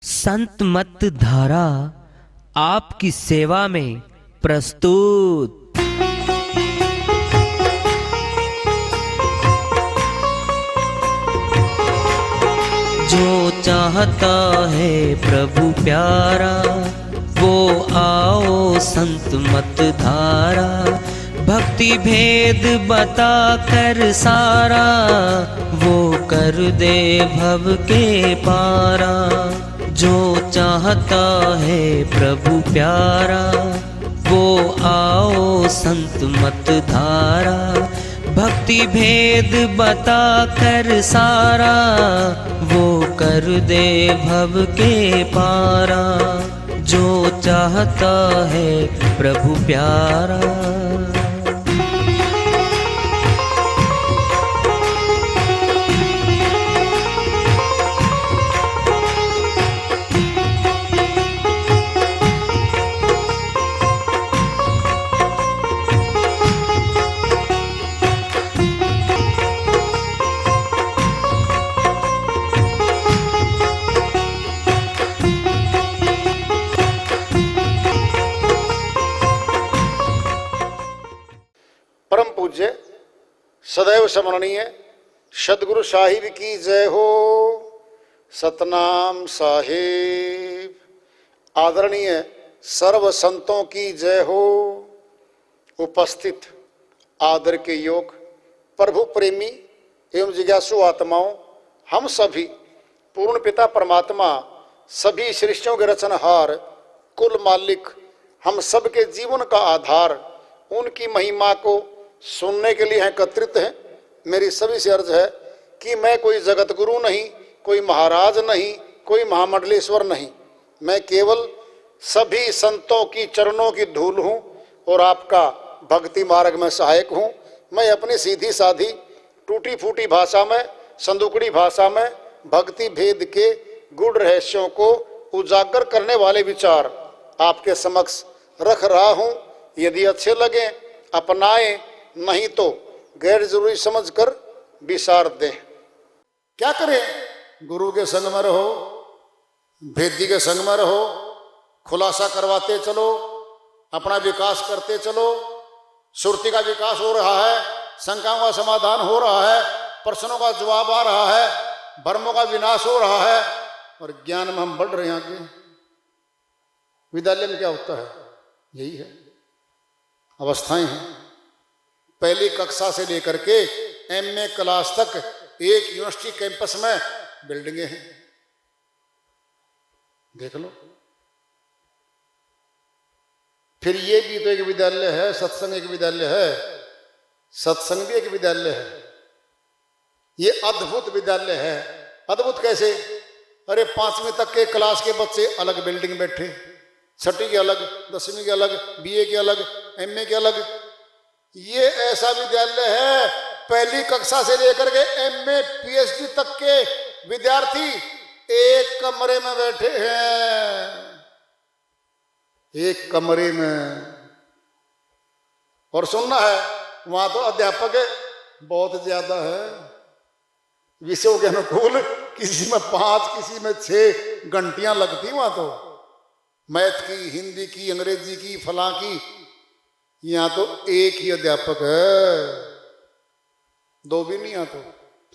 संत मत धारा आपकी सेवा में प्रस्तुत। जो चाहता है प्रभु प्यारा वो आओ संत मत धारा। भक्ति भेद बता कर सारा वो कर दे भव के पारा। जो चाहता है प्रभु प्यारा वो आओ संत मत धारा। भक्ति भेद बता कर सारा वो कर दे भव के पारा। जो चाहता है प्रभु प्यारा। परम पूज्य सदैव स्मरणीय सदगुरु साहिब की जय हो। सतनाम साहिब। आदरणीय सर्व संतों की जय हो। उपस्थित आदर के योग प्रभु प्रेमी एवं जिज्ञासु आत्माओं, हम सभी पूर्ण पिता परमात्मा सभी सृष्टियों के रचनहार कुल मालिक हम सबके जीवन का आधार उनकी महिमा को सुनने के लिए एकत्रित हैं। मेरी सभी से अर्ज है कि मैं कोई जगत गुरु नहीं, कोई महाराज नहीं, कोई महामंडलेश्वर नहीं। मैं केवल सभी संतों की चरणों की धूल हूँ और आपका भक्ति मार्ग में सहायक हूँ। मैं अपनी सीधी साधी टूटी फूटी भाषा में, संदुकड़ी भाषा में भक्ति भेद के गूढ़ रहस्यों को उजागर करने वाले विचार आपके समक्ष रख रहा हूँ। यदि अच्छे लगे अपनाएं, नहीं तो गैर जरूरी समझकर विसार दें। क्या करें? गुरु के संग में रहो, भेदी के संग में रहो, खुलासा करवाते चलो, अपना विकास करते चलो। सुरती का विकास हो रहा है, शंकाओं का समाधान हो रहा है, प्रश्नों का जवाब आ रहा है, भ्रमों का विनाश हो रहा है और ज्ञान में हम बढ़ रहे हैं आगे। विद्यालय में क्या होता है? यही है, अवस्थाएं हैं। पहली कक्षा से लेकर के एमए क्लास तक एक यूनिवर्सिटी कैंपस में बिल्डिंगें हैं, देख लो। फिर ये भी तो एक विद्यालय है, सत्संग एक विद्यालय है, सत्संग भी एक विद्यालय है। ये अद्भुत विद्यालय है। अद्भुत कैसे? अरे 5वीं तक के क्लास के बच्चे अलग बिल्डिंग बैठे, 6वीं के अलग, 10वीं के अलग, बीए के अलग, एमए के अलग। ये ऐसा विद्यालय है, पहली कक्षा से लेकर के एमए पीएचडी तक के विद्यार्थी एक कमरे में बैठे हैं, एक कमरे में। और सुनना है वहां तो अध्यापक बहुत ज्यादा है, विषयों के अनुकूल। किसी में 5, किसी में 6 घंटियां लगती वहां तो। मैथ की, हिंदी की, अंग्रेजी की, फलां की। यहां तो एक ही अध्यापक है, 2 भी नहीं, यहां तो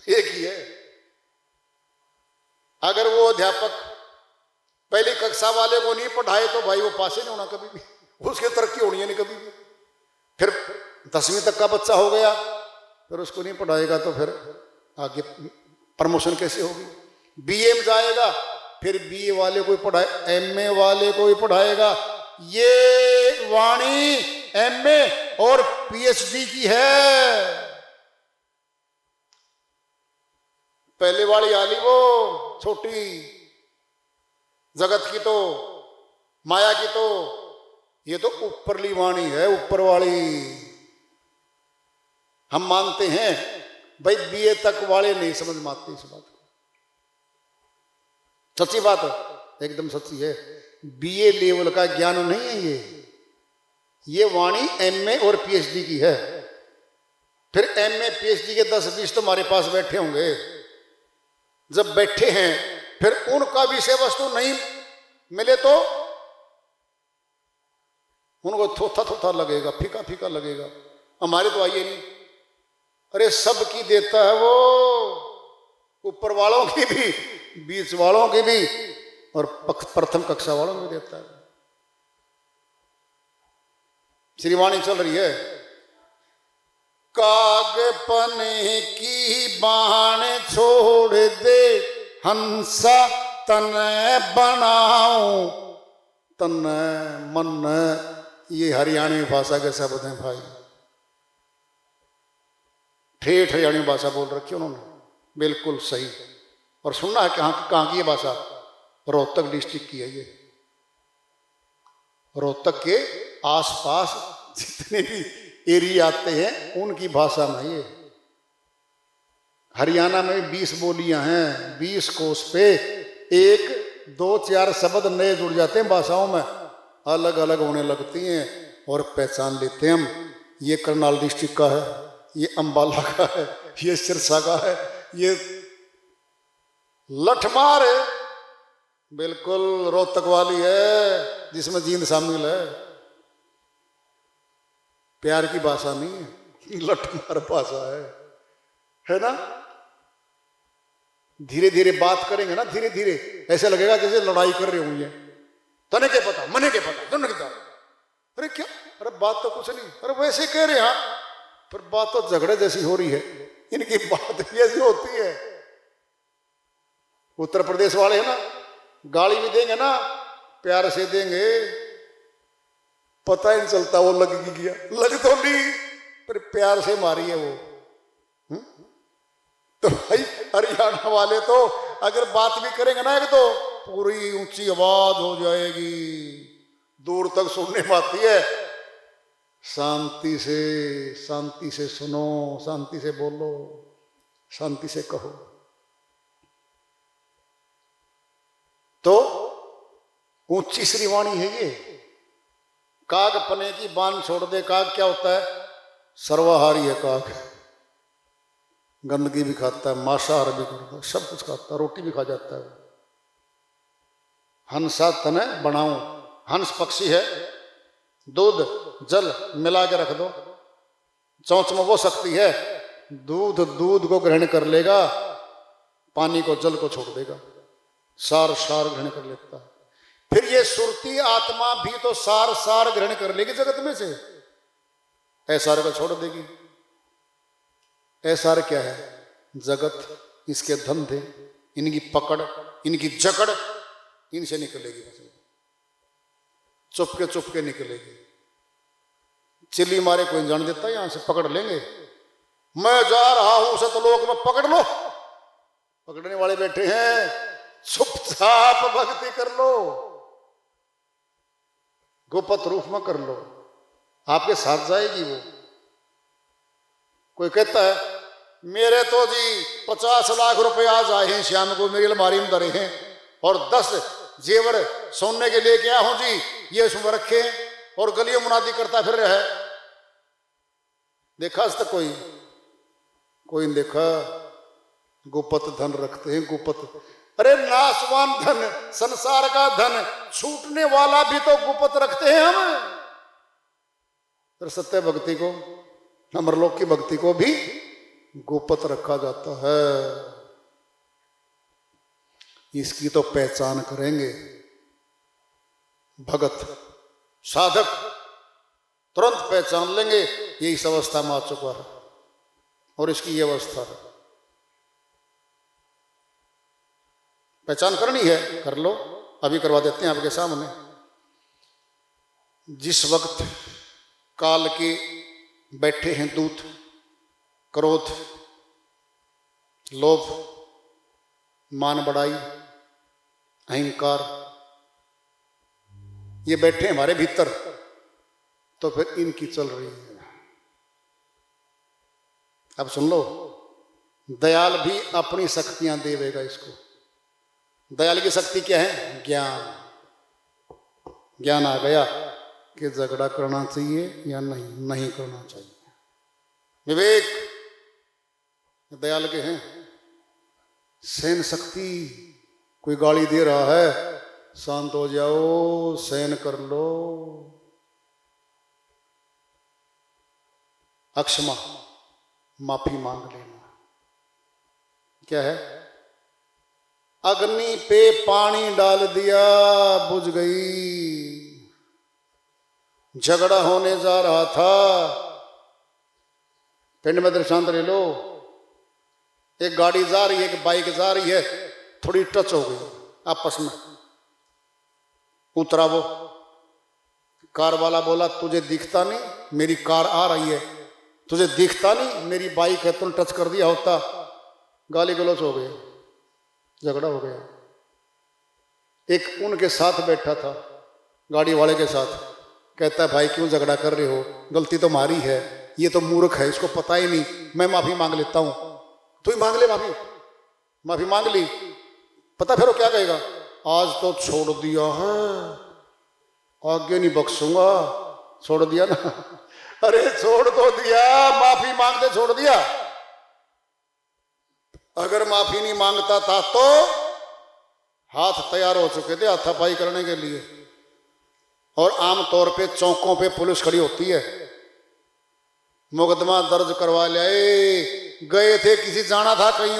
एक ही है। अगर वो अध्यापक पहली कक्षा वाले को नहीं पढ़ाए तो भाई वो पास ही नहीं होना कभी भी, उसकी तरक्की होनी है नहीं कभी भी। फिर 10वीं तक का बच्चा हो गया, फिर उसको नहीं पढ़ाएगा तो फिर आगे प्रमोशन कैसे होगी? बीए में जाएगा, फिर बीए वाले को पढ़ाए, एमए वाले को ही पढ़ाएगा। ये वाणी एमए और पीएचडी की है। पहले वाली आली वो छोटी, जगत की तो, माया की तो, ये तो ऊपरली वाणी है, ऊपर वाली। हम मानते हैं भाई बीए तक वाले नहीं समझ में आते इस बात को। सच्ची बात है, एकदम सच्ची है। बीए लेवल का ज्ञान नहीं है ये वाणी एमए और पीएचडी की है। फिर एमए पीएचडी के 10-20 तो हमारे पास बैठे होंगे। जब बैठे हैं फिर उनका विषय वस्तु नहीं मिले तो उनको थोथा थोथा लगेगा, फीका फीका लगेगा। हमारे तो आइए नहीं, अरे सबकी देता है वो, ऊपर वालों की भी, बीच वालों की भी, और प्रथम कक्षा वालों को भी देता है। श्रीवाणी चल रही है, कागपन की बाण छोड़ दे हंसा तन बनाऊं, तन मन, ये हरियाणवी भाषा के शब्द हैं भाई, ठेठ हरियाणवी भाषा बोल रखी उन्होंने, बिल्कुल सही। और सुनना है कहाँ की ये भाषा, रोहतक डिस्ट्रिक्ट की है ये। रोहतक के आसपास जितने भी एरिया आते हैं उनकी भाषा में ये। हरियाणा में 20 बोलियां हैं, 20 कोस पे 1, 2, 4 शब्द नए जुड़ जाते हैं भाषाओं में, अलग अलग होने लगती हैं और पहचान लेते हैं हम, ये करनाल डिस्ट्रिक्ट का है, ये अंबाला का है, ये सिरसा का है, ये लठमार है, बिल्कुल रोहतक वाली है जिसमें जींद शामिल है। प्यार की भाषा नहीं है, लठमार भाषा है ना। धीरे धीरे बात करेंगे ना, धीरे धीरे ऐसे लगेगा जैसे लड़ाई कर रहे होंगे। तने क्या पता, मने क्या पता, तुमने क्या, अरे क्या, अरे बात तो कुछ नहीं, अरे वैसे कह रहे हैं, पर बात तो झगड़े जैसी हो रही है। इनकी बात भी ऐसी होती है। उत्तर प्रदेश वाले हैं ना, गाली भी देंगे ना प्यार से देंगे, पता ही नहीं चलता वो लग गया, लग तो नहीं पर प्यार से मारी है वो। तो भाई हरियाणा वाले तो अगर बात भी करेंगे ना एक तो पूरी ऊंची आवाज हो जाएगी, दूर तक सुनने में आती है। शांति से सुनो, शांति से बोलो, शांति से कहो। तो ऊंची श्रीवाणी है ये। काग पने की बान छोड़ दे, काग क्या होता है, सर्वाहारी है काग, गंदगी भी खाता है, मांसाहार भी करता है, सब कुछ खाता है, रोटी भी खा जाता है। हंसा तने बनाऊं, हंस पक्षी है, दूध जल मिला के रख दो, चोंच में वो शक्ति है, दूध को ग्रहण कर लेगा, पानी को जल को छोड़ देगा, सार ग्रहण कर लेता है। फिर ये सुरती आत्मा भी तो सार ग्रहण कर लेगी जगत में से, ऐसार को छोड़ देगी। ऐसार क्या है, जगत, इसके धंधे, इनकी पकड़, इनकी जकड़, इनसे निकलेगी, चुपके निकलेगी। चिल्ली मारे कोई जान देता है, यहां से पकड़ लेंगे। मैं जा रहा हूं सतलोक में, पकड़ लो, पकड़ने वाले बैठे हैं, चुपचाप भक्ति कर लो, गोपत रूप में कर लो, आपके साथ जाएगी वो। कोई कहता है मेरे तो जी 50 लाख रुपए आज आए हैं श्याम को, मेरी अलमारी में धरे हैं, और 10 जेवर सोने के लेके आया हूं जी, ये उसमें रखे, और गलियों मुनादी करता फिर रहा है। देखा आज तक कोई देखा? गुप्त धन रखते हैं, गुप्त। अरे नाशवान धन, संसार का धन, छूटने वाला भी तो गुप्त रखते हैं हम। फिर सत्य भक्ति को, अमरलोक की भक्ति को भी गुप्त रखा जाता है। इसकी तो पहचान करेंगे भगत साधक, तुरंत पहचान लेंगे ये इस अवस्था में आ चुका है और इसकी ये अवस्था है। पहचान करनी है, कर लो, अभी करवा देते हैं आपके सामने। जिस वक्त काल के बैठे हैं दूत, क्रोध, लोभ, मान बढ़ाई, अहंकार, ये बैठे हमारे भीतर, तो फिर इनकी चल रही है। अब सुन लो, दयाल भी अपनी शक्तियां देवेगा इसको। दयाल की शक्ति क्या है? ज्ञान। ज्ञान आ गया कि झगड़ा करना चाहिए या नहीं करना चाहिए। विवेक दयाल के हैं। सहन शक्ति, कोई गाली दे रहा है, शांत हो जाओ, सहन कर लो। अक्षमा, माफी मांग लेना। क्या है? अग्नि पे पानी डाल दिया, बुझ गई। झगड़ा होने जा रहा था, पिंड में दृष्टांत ले लो। एक गाड़ी जा रही है, एक बाइक जा रही है, थोड़ी टच हो गई आपस में। उतरा वो, कार वाला बोला तुझे दिखता नहीं, मेरी कार आ रही है, तुझे दिखता नहीं मेरी बाइक है, तुम टच कर दिया होता। गाली गलौज हो गई, झगड़ा हो गया। एक उनके साथ बैठा था, गाड़ी वाले के साथ, कहता है भाई क्यों झगड़ा कर रहे हो, गलती तो हमारी है, ये तो मूर्ख है, इसको पता ही नहीं, मैं माफी मांग लेता हूं। तू ही मांग ले माफी। माफी मांग ली, पता फिर वो क्या कहेगा? आज तो छोड़ दिया है, आगे नहीं बख्शूंगा। छोड़ दिया ना? अरे छोड़ तो दिया, माफी मांगते छोड़ दिया। अगर माफी नहीं मांगता था तो हाथ तैयार हो चुके थे हाथापाई करने के लिए। और आमतौर पे चौकों पे पुलिस खड़ी होती है, मुकदमा दर्ज करवा लाए। गए थे किसी, जाना था कहीं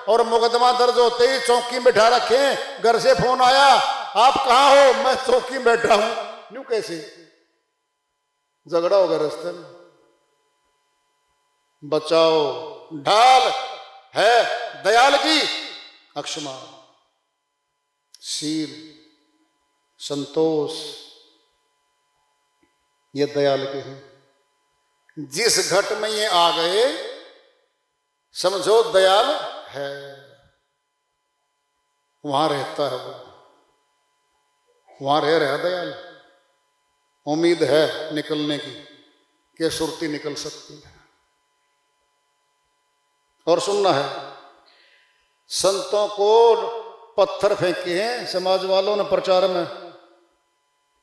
और मुकदमा दर्ज होते ही चौकी में बैठा रखे। घर से फोन आया, आप कहां हो? मैं चौकी में बैठा हूं। न्यू कैसे? झगड़ा हो गया रास्ते में। बचाओ, ढाल है दयाल की अक्षमा, शील, संतोष, ये दयाल के हैं। जिस घट में ये आ गए समझो दयाल है, वहां रहता है वो, वहां रह रहा दयाल। उम्मीद है निकलने की कि सुरती निकल सकती है। और सुनना है, संतों को पत्थर फेंके हैं समाज वालों ने प्रचार में,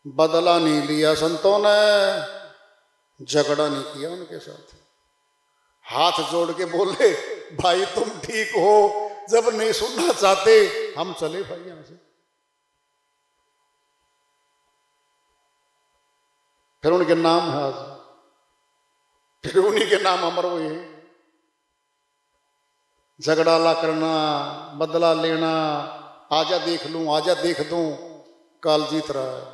बदला नहीं लिया संतों ने, झगड़ा नहीं किया उनके साथ। हाथ जोड़ के बोले भाई तुम ठीक हो, जब नहीं सुनना चाहते हम चले भाई यहां से। फिर उनके नाम है आज, फिर उन्हीं के नाम अमर हुए हैं। झगड़ा ला करना, बदला लेना, आजा देख लूं, आजा देख दूं, काल जीत रहा है।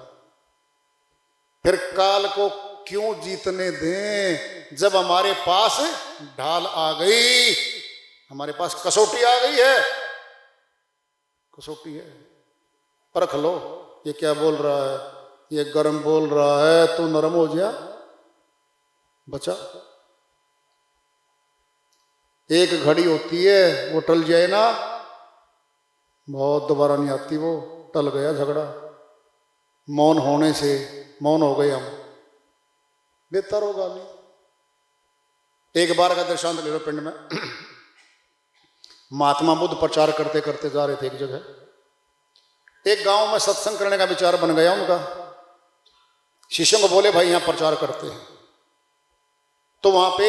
फिर काल को क्यों जीतने दें जब हमारे पास ढाल आ गई, हमारे पास कसौटी आ गई है। कसौटी है, परख लो ये क्या बोल रहा है, ये गर्म बोल रहा है, तू नरम हो जा, बचा। एक घड़ी होती है वो टल जाए ना, बहुत दोबारा नहीं आती वो। टल गया झगड़ा, मौन होने से मौन हो गए हम, बेहतर होगा नहीं। एक बार का दृष्टांत ले लो पिंड में। महात्मा बुद्ध प्रचार करते करते जा रहे थे एक जगह। एक गांव में सत्संग करने का विचार बन गया उनका। शिष्यों को बोले भाई यहां प्रचार करते हैं। तो वहां पे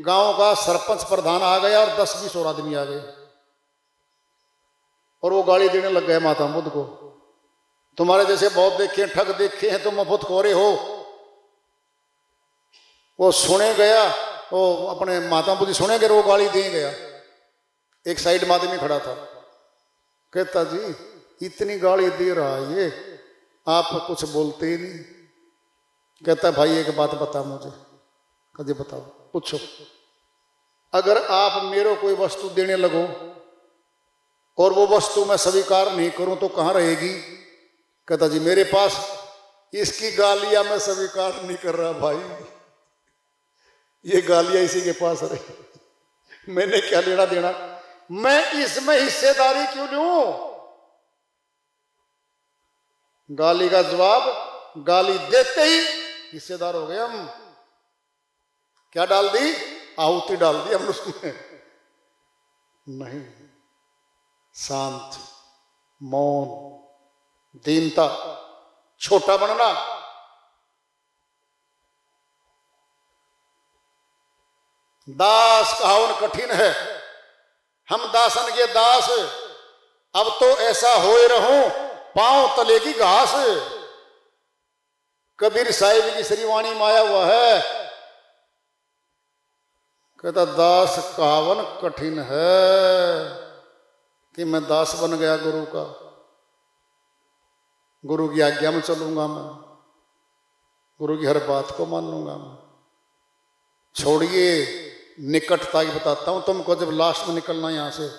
गांव का सरपंच प्रधान आ गया और 10-20 और आदमी आ गए और वो गाली देने लग गए महात्मा बुद्ध को, तुम्हारे जैसे बहुत देखे ठग देखे हैं, तुम मुफ्त खोरे हो। वो सुने गया, वो अपने महात्मा बुद्ध सुने गए, वो गाली दे गया। एक साइड में आदमी खड़ा था, कहता जी इतनी गाली दे रहा है ये, आप कुछ बोलते ही नहीं। कहता भाई एक बात बता मुझे। कभी बताओ, पूछो। अगर आप मेरे कोई वस्तु देने लगो और वो वस्तु मैं स्वीकार नहीं करूं तो कहां रहेगी? कहता जी मेरे पास, इसकी गालियां मैं स्वीकार नहीं कर रहा भाई, ये गालियां इसी के पास रही, मैंने क्या लेना देना, मैं इसमें हिस्सेदारी क्यों लूं? गाली का जवाब, गाली देते ही हिस्सेदार हो गए हम। क्या डाल दी? आहुति डाल दी हमने उसमें। नहीं, शांत, मौन, दीनता, छोटा बनना। दास का हवन कठिन है, हम दासन के दास, अब तो ऐसा होए रहूं पांव तले की घास। कबीर साहिब की श्रीवाणी में आया हुआ है, कहता दास कावन कठिन है कि मैं दास बन गया गुरु का, गुरु की आज्ञा में चलूंगा मैं, गुरु की हर बात को मानूंगा मैं। छोड़िए निकटता की बताता हूं तुमको, जब लास्ट में निकलना यहां से,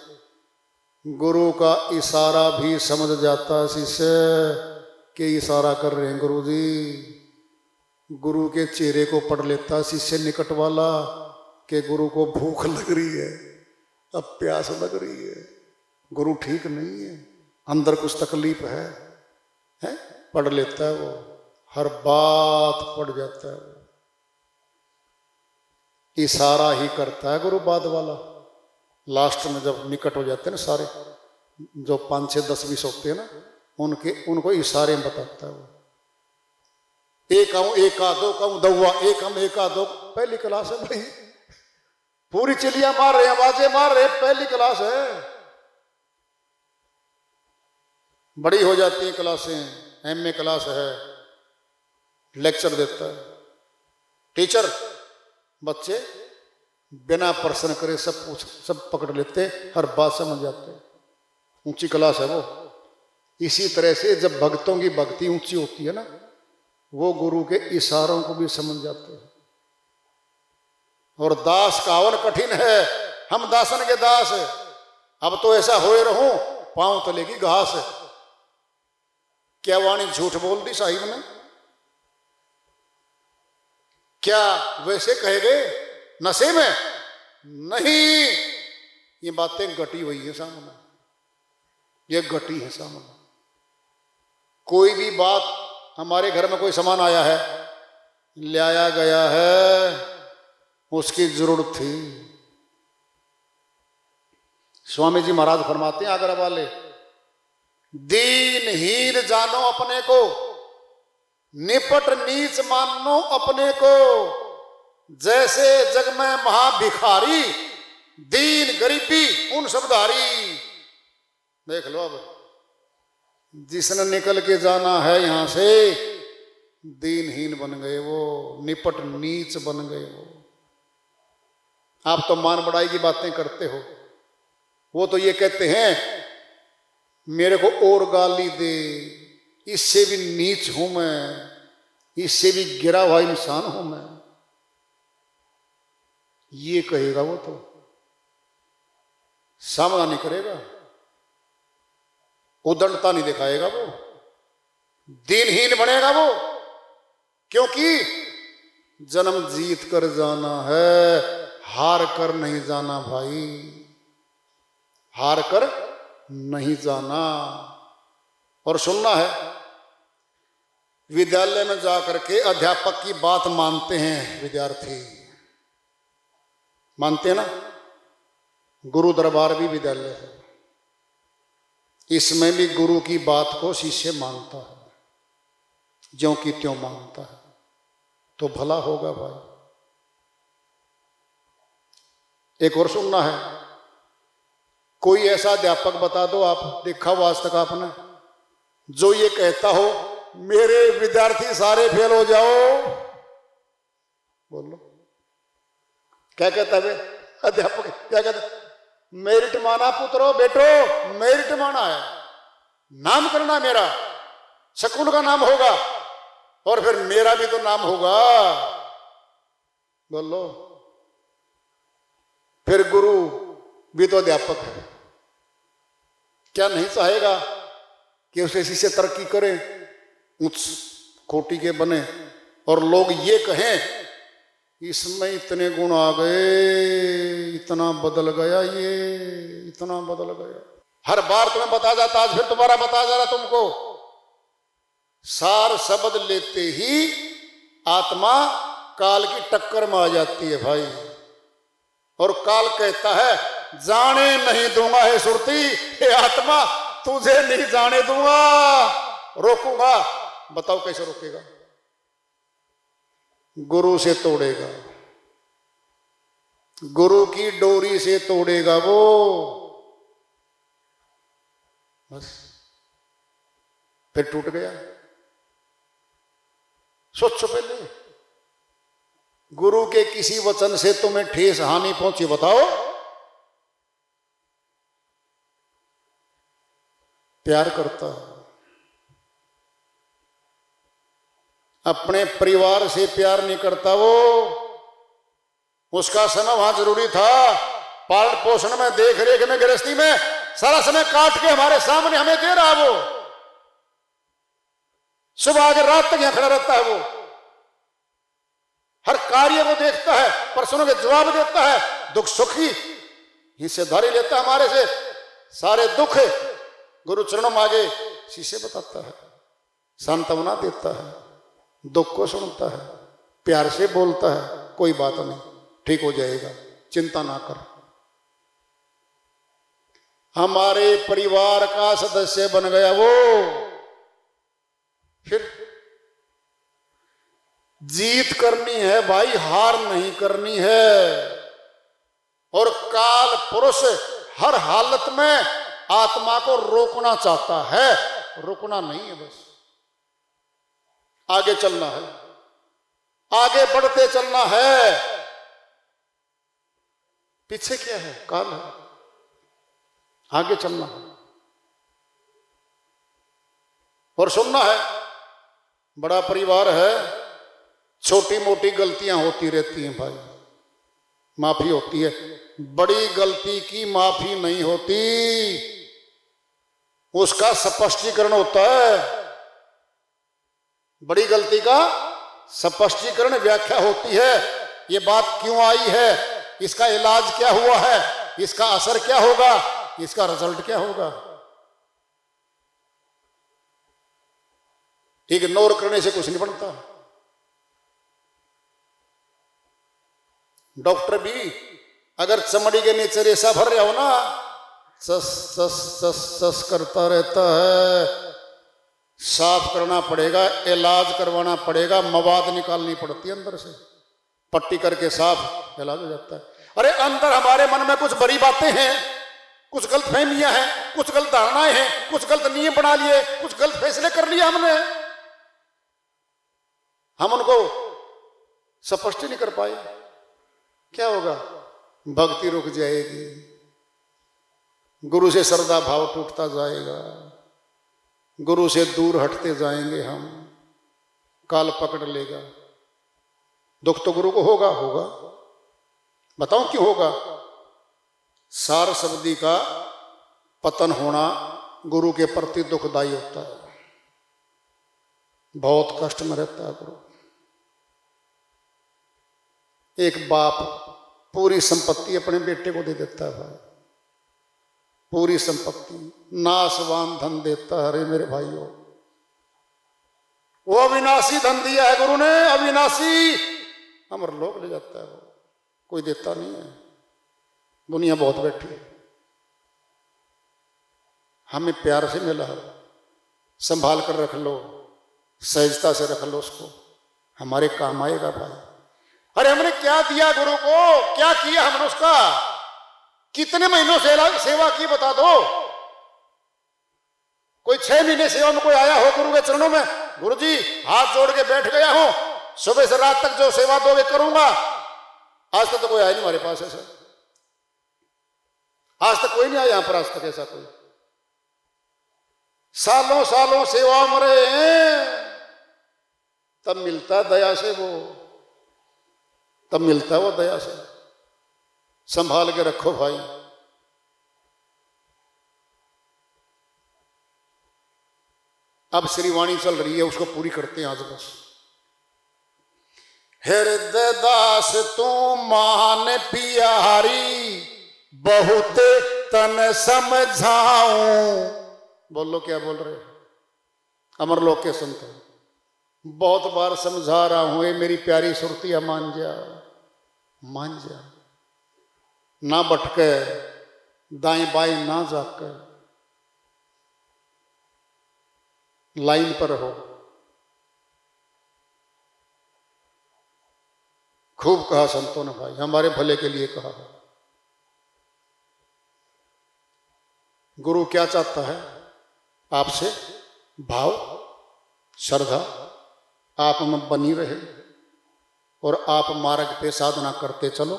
गुरु का इशारा भी समझ जाता है शिष्य कि इशारा कर रहे हैं गुरु जी। गुरु के चेहरे को पढ़ लेता शिष्य निकट वाला कि गुरु को भूख लग रही है, अब प्यास लग रही है, गुरु ठीक नहीं है, अंदर कुछ तकलीफ है? पढ़ लेता है वो, हर बात पढ़ जाता है वो, इशारा ही करता है गुरु बाद वाला। लास्ट में जब निकट हो जाते हैं ना सारे, जो 5, 6, 10, 20 होते हैं ना, उनको इशारे में बताता है वो। एक आऊं एका, दो काऊं दौआ, एक हम एका दो। पहली क्लास है भाई, पूरी चिलियां मार रहे हैं, आवाजें मार रहे हैं, पहली क्लास है। बड़ी हो जाती है क्लासें, एमए क्लास है, लेक्चर देता है टीचर, बच्चे बिना प्रश्न करे सब पकड़ लेते, हर बात समझ जाते, ऊंची क्लास है वो। इसी तरह से जब भक्तों की भक्ति ऊंची होती है ना, वो गुरु के इशारों को भी समझ जाते हैं। और दास कावन कठिन है, हम दासन के दास है, अब तो ऐसा होए रहूं पांव तले की घास। क्या वाणी झूठ बोल दी साहिब ने? क्या वैसे कहे गए नशे में? नहीं, ये बातें घटी हुई है सामने, ये घटी है सामने। कोई भी बात, हमारे घर में कोई सामान आया है, लाया गया है, उसकी जरूरत थी। स्वामी जी महाराज फरमाते हैं आगरा वाले, दीनहीन जानो अपने को, निपट नीच मानो अपने को, जैसे जग में महाभिखारी, दीन गरीबी उन सब धारी। देख लो, अब जिसने निकल के जाना है यहां से, दीनहीन बन गए वो, निपट नीच बन गए वो। आप तो मान बढ़ाई की बातें करते हो, वो तो ये कहते हैं मेरे को और गाली दे, इससे भी नीच हूं मैं, इससे भी गिरा हुआ इंसान हूं मैं, ये कहेगा वो तो, सामना नहीं करेगा, उदंडता नहीं दिखाएगा वो, दीनहीन बनेगा वो। क्योंकि जन्म जीत कर जाना है, हार कर नहीं जाना भाई, हार कर नहीं जाना। और सुनना है, विद्यालय में जाकर के अध्यापक की बात मानते हैं विद्यार्थी, मानते हैं ना? गुरु दरबार भी विद्यालय है, इसमें भी गुरु की बात को शिष्य मानता है, ज्यों की त्यों मानता है, तो भला होगा भाई। एक और सुनना है, कोई ऐसा अध्यापक बता दो, आप देखा हो आज तक आपने, जो ये कहता हो मेरे विद्यार्थी सारे फेल हो जाओ? बोलो, क्या कहता है अध्यापक? क्या कहता है? मेरिट माना पुत्रो बेटो, मेरिट माना है, नाम करना मेरा, स्कूल का नाम होगा और फिर मेरा भी तो नाम होगा। बोलो, फिर गुरु भी तो अध्यापक है, क्या नहीं चाहेगा कि उसके शिष्य तरक्की करें, उच्च कोटि के बने, और लोग ये कहें इसमें इतने गुण आ गए, इतना बदल गया, ये इतना बदल गया। हर बार तुम्हें बता जाता, आज फिर दोबारा बता जा रहा तुमको, सार शब्द लेते ही आत्मा काल की टक्कर में आ जाती है भाई। और काल कहता है जाने नहीं दूंगा हे सुरती, हे आत्मा तुझे नहीं जाने दूंगा, रोकूंगा। बताओ कैसे रोकेगा? गुरु से तोड़ेगा, गुरु की डोरी से तोड़ेगा वो। बस फिर टूट गया। सोचो पहले, गुरु के किसी वचन से तुम्हें ठेस हानि पहुंची बताओ? प्यार करता है, अपने परिवार से प्यार नहीं करता वो। उसका समय वहां जरूरी था, पालन पोषण में, देख रेख में, गृहस्थी में, सारा समय काट के हमारे सामने हमें दे रहा वो। सुबह आगे रात तक यहां खड़ा रहता है वो, हर कार्य को देखता है, प्रश्नों के जवाब देता है, दुख सुखी हिस्सेदारी लेता है हमारे से। सारे दुख गुरु चरणों में आगे शीशे बताता है, सांत्वना देता है, दुख को सुनता है, प्यार से बोलता है, कोई बात नहीं, ठीक हो जाएगा, चिंता ना कर। हमारे परिवार का सदस्य बन गया वो। फिर जीत करनी है भाई, हार नहीं करनी है। और काल पुरुष हर हालत में आत्मा को रोकना चाहता है, रुकना नहीं है, बस आगे चलना है, आगे बढ़ते चलना है। पीछे क्या है? काल है, आगे चलना है और सुनना है। बड़ा परिवार है, छोटी मोटी गलतियां होती रहती हैं भाई, माफी होती है। बड़ी गलती की माफी नहीं होती, उसका स्पष्टीकरण होता है। बड़ी गलती का स्पष्टीकरण, व्याख्या होती है। ये बात क्यों आई है, इसका इलाज क्या हुआ है, इसका असर क्या होगा, इसका रिजल्ट क्या होगा। इग्नोर करने से कुछ नहीं बनता। डॉक्टर भी अगर चमड़ी के नीचे रेशा भर रहा हो ना, सस सस सस सस करता रहता है, साफ करना पड़ेगा, इलाज करवाना पड़ेगा, मवाद निकालनी पड़ती है अंदर से, पट्टी करके साफ इलाज हो जाता है। अरे अंदर हमारे मन में कुछ बड़ी बातें हैं, कुछ गलत फहमियां हैं, कुछ गलत धारणाएं हैं, कुछ गलत नियम बना लिए, कुछ गलत फैसले कर लिए हमने, हम उनको स्पष्ट नहीं कर पाए। क्या होगा? भक्ति रुक जाएगी, गुरु से श्रद्धा भाव टूटता जाएगा, गुरु से दूर हटते जाएंगे हम, काल पकड़ लेगा। दुख तो गुरु को होगा, होगा। बताओ क्यों होगा? सार शब्दी का पतन होना गुरु के प्रति दुखदाई होता है, बहुत कष्ट में रहता है गुरु। एक बाप पूरी संपत्ति अपने बेटे को दे देता है भाई, पूरी संपत्ति, नाशवान धन देता है। अरे मेरे भाइयों, वो अविनाशी धन दिया है गुरु ने, अविनाशी, अमर लोग ले जाता है वो, कोई देता नहीं है। दुनिया बहुत बैठी है, हमें प्यार से मिला है, संभाल कर रख लो, सहजता से रख लो उसको, हमारे काम आएगा भाई। अरे हमने क्या दिया गुरु को, क्या किया हमने उसका, कितने महीनों से सेवा की बता दो। कोई 6 महीने सेवा में कोई आया हो गुरु के चरणों में, गुरु जी हाथ जोड़ के बैठ गया हूं, सुबह से रात तक जो सेवा दोगे करूंगा। आज तक तो कोई आया नहीं हमारे पास ऐसा, आज तक कोई नहीं आया यहां पर, आज तक ऐसा कोई। सालों सालों सेवा में रहे हैं, तब मिलता है दया से वो, तब मिलता है वो दया से। संभाल के रखो भाई। अब श्रीवाणी चल रही है, उसको पूरी करते हैं आज बस। हृदय दास तू मान पियारी, बहुत तन समझाऊं। बोलो क्या बोल रहे? अमरलोक के संत बहुत बार समझा रहा हूं, ये मेरी प्यारी सुरतिया मान जा, मान जा, ना भटके, दाएं बाएं ना जाकर, लाइन पर हो। खूब कहा संतों ने भाई, हमारे भले के लिए कहा। गुरु क्या चाहता है? आपसे भाव श्रद्धा आप में बनी रहे और आप मार्ग पे साधना करते चलो।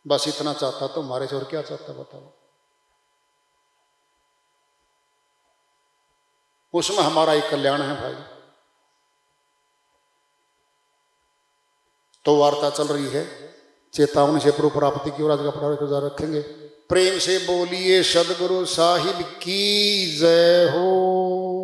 बस इतना चाहता तो हमारे से और क्या चाहता बताओ। उसमें हमारा ही कल्याण है भाई। तो वार्ता चल रही है चेतावनी से प्रभु प्राप्ति की ओर आज का पढ़ा रखेंगे। प्रेम से बोलिए सदगुरु साहिब की जय हो।